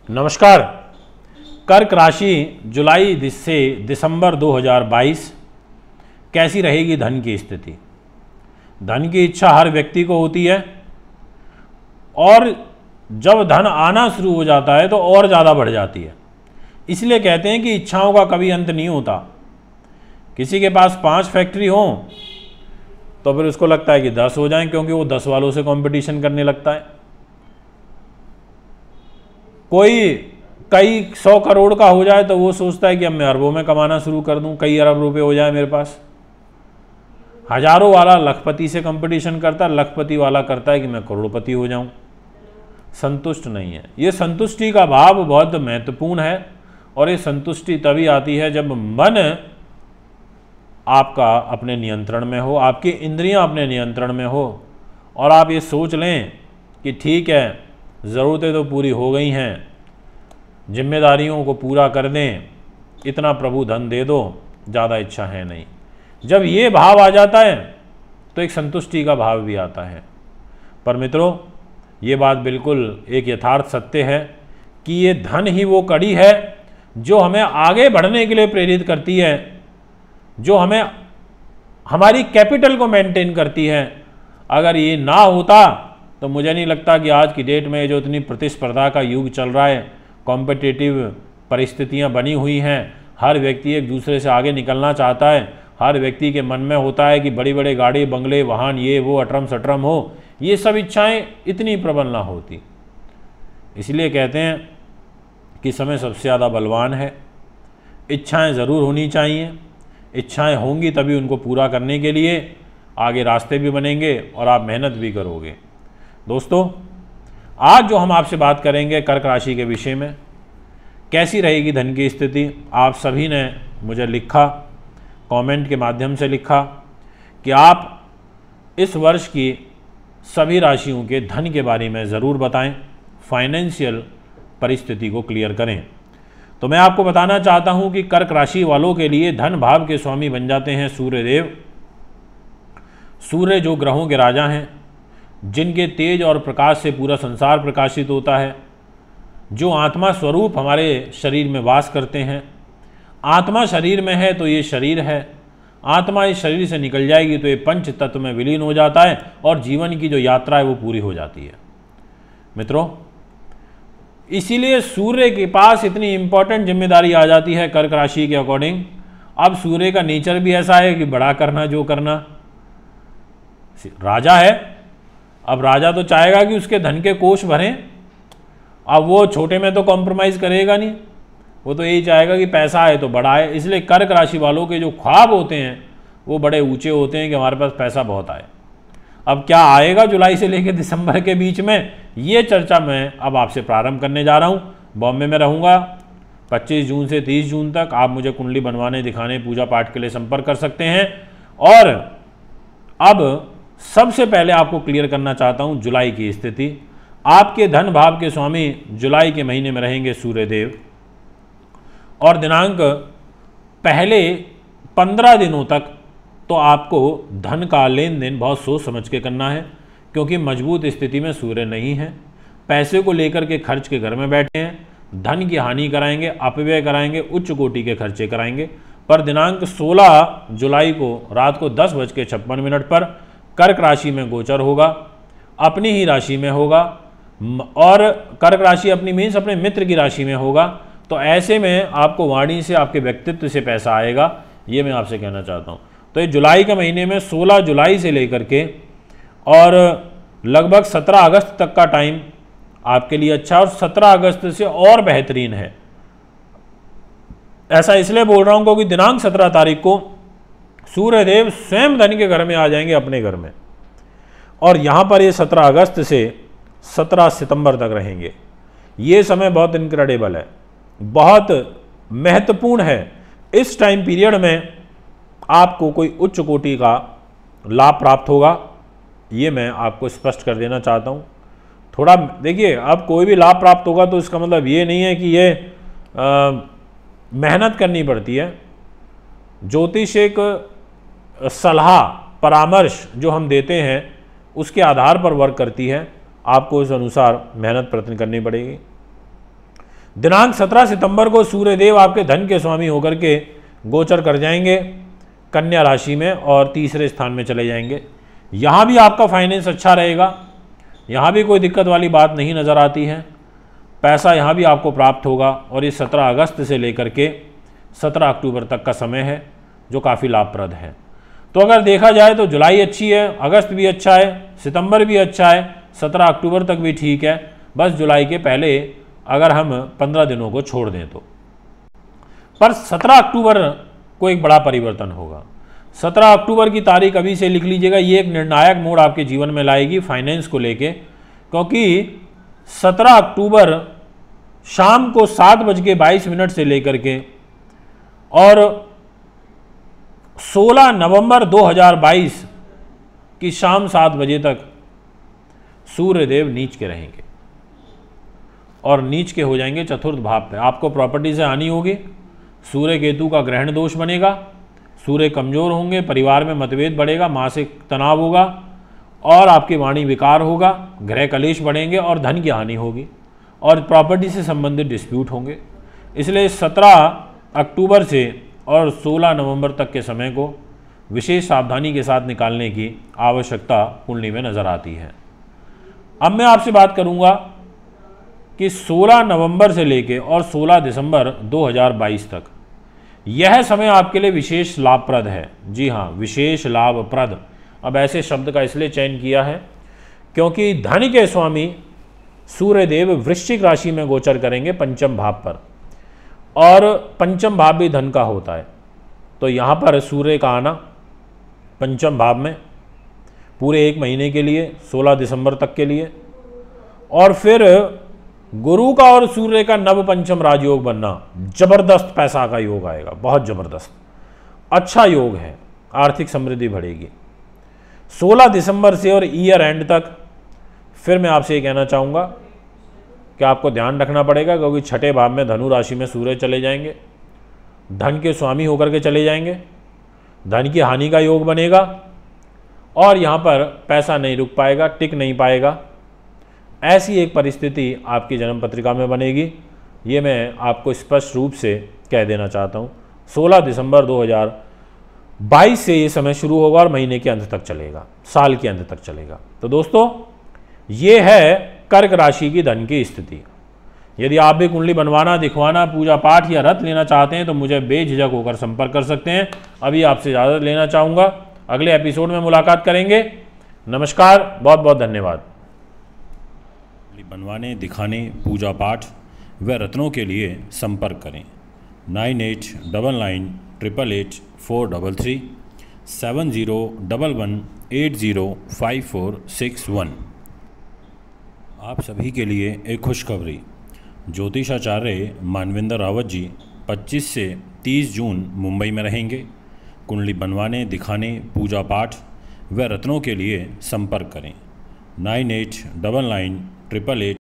नमस्कार। कर्क राशि जुलाई से दिसंबर 2022 कैसी रहेगी धन की स्थिति। धन की इच्छा हर व्यक्ति को होती है और जब धन आना शुरू हो जाता है तो और ज़्यादा बढ़ जाती है। इसलिए कहते हैं कि इच्छाओं का कभी अंत नहीं होता। किसी के पास 5 फैक्ट्री हो तो फिर उसको लगता है कि 10 हो जाएं, क्योंकि वो 10 वालों से कंपटीशन करने लगता है। कोई कई 100 करोड़ का हो जाए तो वो सोचता है कि अब मैं अरबों में कमाना शुरू कर दूं, कई अरब रुपए हो जाए मेरे पास। हजारों वाला लखपति से कंपटीशन करता है, लखपति वाला करता है कि मैं करोड़पति हो जाऊं। संतुष्ट नहीं है। ये संतुष्टि का भाव बहुत महत्वपूर्ण है और ये संतुष्टि तभी आती है जब मन आपका अपने नियंत्रण में हो, आपकी इंद्रियां अपने नियंत्रण में हो और आप ये सोच लें कि ठीक है, ज़रूरतें तो पूरी हो गई हैं, जिम्मेदारियों को पूरा कर दें, इतना प्रभु धन दे दो, ज़्यादा इच्छा है नहीं। जब ये भाव आ जाता है तो एक संतुष्टि का भाव भी आता है। पर मित्रों, ये बात बिल्कुल एक यथार्थ सत्य है कि ये धन ही वो कड़ी है जो हमें आगे बढ़ने के लिए प्रेरित करती है, जो हमें हमारी कैपिटल को मेंटेन करती है। अगर ये ना होता तो मुझे नहीं लगता कि आज की डेट में जो इतनी प्रतिस्पर्धा का युग चल रहा है, कॉम्पिटिटिव परिस्थितियां बनी हुई हैं, हर व्यक्ति एक दूसरे से आगे निकलना चाहता है, हर व्यक्ति के मन में होता है कि बड़ी बड़ी गाड़ी, बंगले, वाहन, ये वो अटरम सटरम हो, ये सब इच्छाएं इतनी प्रबल ना होती। इसलिए कहते हैं कि समय सबसे ज़्यादा बलवान है। इच्छाएं ज़रूर होनी चाहिए, इच्छाएं होंगी तभी उनको पूरा करने के लिए आगे रास्ते भी बनेंगे और आप मेहनत भी करोगे। दोस्तों, आज जो हम आपसे बात करेंगे कर्क राशि के विषय में, कैसी रहेगी धन की स्थिति। आप सभी ने मुझे लिखा, कमेंट के माध्यम से लिखा कि आप इस वर्ष की सभी राशियों के धन के बारे में ज़रूर बताएं, फाइनेंशियल परिस्थिति को क्लियर करें। तो मैं आपको बताना चाहता हूं कि कर्क राशि वालों के लिए धन भाव के स्वामी बन जाते हैं सूर्यदेव। सूर्य जो ग्रहों के राजा हैं, जिनके तेज और प्रकाश से पूरा संसार प्रकाशित होता है, जो आत्मा स्वरूप हमारे शरीर में वास करते हैं। आत्मा शरीर में है तो ये शरीर है, आत्मा इस शरीर से निकल जाएगी तो ये पंच तत्व में विलीन हो जाता है और जीवन की जो यात्रा है वो पूरी हो जाती है। मित्रों, इसीलिए सूर्य के पास इतनी इंपॉर्टेंट जिम्मेदारी आ जाती है कर्क राशि के अकॉर्डिंग। अब सूर्य का नेचर भी ऐसा है कि बड़ा करना, जो करना। राजा है, अब राजा तो चाहेगा कि उसके धन के कोष भरें। अब वो छोटे में तो कॉम्प्रोमाइज़ करेगा नहीं, वो तो यही चाहेगा कि पैसा आए तो बड़ा आए। इसलिए कर्क राशि वालों के जो ख्वाब होते हैं वो बड़े ऊंचे होते हैं कि हमारे पास पैसा बहुत आए। अब क्या आएगा जुलाई से लेकर दिसंबर के बीच में, ये चर्चा मैं अब आपसे प्रारंभ करने जा रहा हूँ। बॉम्बे में रहूँगा 25 जून से 30 जून तक। आप मुझे कुंडली बनवाने, दिखाने, पूजा पाठ के लिए संपर्क कर सकते हैं। और अब सबसे पहले आपको क्लियर करना चाहता हूँ जुलाई की स्थिति। आपके धन भाव के स्वामी जुलाई के महीने में रहेंगे सूर्यदेव, और दिनांक पहले 15 दिनों तक तो आपको धन का लेन देन बहुत सोच समझ के करना है, क्योंकि मजबूत स्थिति में सूर्य नहीं है। पैसे को लेकर के खर्च के घर में बैठे हैं, धन की हानि कराएंगे, अपव्यय कराएंगे, उच्च कोटि के खर्चे कराएंगे। पर दिनांक 16 जुलाई को रात को 10:56 पर कर्क राशि में गोचर होगा, अपनी ही राशि में होगा, और कर्क राशि अपनी मीन्स अपने मित्र की राशि में होगा। तो ऐसे में आपको वाणी से, आपके व्यक्तित्व से पैसा आएगा, ये मैं आपसे कहना चाहता हूँ। तो ये जुलाई के महीने में 16 जुलाई से लेकर के और लगभग 17 अगस्त तक का टाइम आपके लिए अच्छा, और 17 अगस्त से और बेहतरीन है। ऐसा इसलिए बोल रहा हूँ क्योंकि दिनांक 17 तारीख को सूर्यदेव स्वयं धन के घर में आ जाएंगे, अपने घर में, और यहाँ पर ये 17 अगस्त से 17 सितंबर तक रहेंगे। ये समय बहुत इनक्रेडिबल है, बहुत महत्वपूर्ण है। इस टाइम पीरियड में आपको कोई उच्च कोटि का लाभ प्राप्त होगा, ये मैं आपको स्पष्ट कर देना चाहता हूँ। थोड़ा देखिए, अब कोई भी लाभ प्राप्त होगा तो इसका मतलब ये नहीं है कि ये मेहनत करनी पड़ती है। ज्योतिष एक सलाह, परामर्श जो हम देते हैं उसके आधार पर वर्क करती है। आपको इस अनुसार मेहनत प्रयत्न करनी पड़ेगी। दिनांक 17 सितंबर को सूर्यदेव आपके धन के स्वामी होकर के गोचर कर जाएंगे कन्या राशि में और तीसरे स्थान में चले जाएंगे। यहाँ भी आपका फाइनेंस अच्छा रहेगा, यहाँ भी कोई दिक्कत वाली बात नहीं नज़र आती है। पैसा यहाँ भी आपको प्राप्त होगा और ये 17 अगस्त से लेकर के 17 अक्टूबर तक का समय है जो काफ़ी लाभप्रद है। तो अगर देखा जाए तो जुलाई अच्छी है, अगस्त भी अच्छा है, सितंबर भी अच्छा है, 17 अक्टूबर तक भी ठीक है। बस जुलाई के पहले अगर हम 15 दिनों को छोड़ दें तो, पर 17 अक्टूबर को एक बड़ा परिवर्तन होगा। 17 अक्टूबर की तारीख अभी से लिख लीजिएगा, ये एक निर्णायक मोड़ आपके जीवन में लाएगी फाइनेंस को लेके, क्योंकि 17 अक्टूबर शाम को 7:22 से लेकर के और 16 नवंबर 2022 की शाम 7 बजे तक सूर्यदेव नीच के रहेंगे और नीच के हो जाएंगे चतुर्थ भाव पे। आपको प्रॉपर्टी से हानि होगी, सूर्य केतु का ग्रहण दोष बनेगा, सूर्य कमजोर होंगे, परिवार में मतभेद बढ़ेगा, मासिक तनाव होगा और आपकी वाणी विकार होगा, गृह कलेश बढ़ेंगे और धन की हानि होगी और प्रॉपर्टी से संबंधित डिस्प्यूट होंगे। इसलिए 17 अक्टूबर से और 16 नवंबर तक के समय को विशेष सावधानी के साथ निकालने की आवश्यकता कुंडली में नज़र आती है। अब मैं आपसे बात करूंगा कि 16 नवंबर से लेके और 16 दिसंबर 2022 तक यह समय आपके लिए विशेष लाभप्रद है। जी हाँ, विशेष लाभप्रद। अब ऐसे शब्द का इसलिए चयन किया है क्योंकि धन के स्वामी सूर्यदेव वृश्चिक राशि में गोचर करेंगे पंचम भाव पर और पंचम भाव भी धन का होता है। तो यहाँ पर सूर्य का आना पंचम भाव में पूरे 1 महीने के लिए 16 दिसंबर तक के लिए, और फिर गुरु का और सूर्य का नव पंचम राजयोग बनना, जबरदस्त पैसा का योग आएगा, बहुत जबरदस्त अच्छा योग है, आर्थिक समृद्धि बढ़ेगी 16 दिसंबर से और ईयर एंड तक। फिर मैं आपसे ये कहना चाहूँगा कि आपको ध्यान रखना पड़ेगा क्योंकि छठे भाव में धनु राशि में सूर्य चले जाएंगे, धन के स्वामी होकर के चले जाएंगे, धन की हानि का योग बनेगा और यहाँ पर पैसा नहीं रुक पाएगा, टिक नहीं पाएगा। ऐसी एक परिस्थिति आपकी जन्म पत्रिका में बनेगी, ये मैं आपको स्पष्ट रूप से कह देना चाहता हूँ। 16 दिसंबर 2022 से ये समय शुरू होगा और महीने के अंत तक चलेगा, साल के अंत तक चलेगा। तो दोस्तों, ये है कर्क राशि की धन की स्थिति। यदि आप भी कुंडली बनवाना, दिखवाना, पूजा पाठ या रथ लेना चाहते हैं तो मुझे बेझिझक होकर संपर्क कर सकते हैं। अभी आपसे इजाज़त लेना चाहूँगा, अगले एपिसोड में मुलाकात करेंगे। नमस्कार, बहुत बहुत धन्यवाद। बनवाने, दिखाने, पूजा पाठ व रत्नों के लिए संपर्क करें 9899888433 7011805461। आप सभी के लिए एक खुशखबरी। ज्योतिषाचार्य मानवेंद्र रावत जी 25 से 30 जून मुंबई में रहेंगे। कुंडली बनवाने, दिखाने, पूजा पाठ व रत्नों के लिए संपर्क करें 989988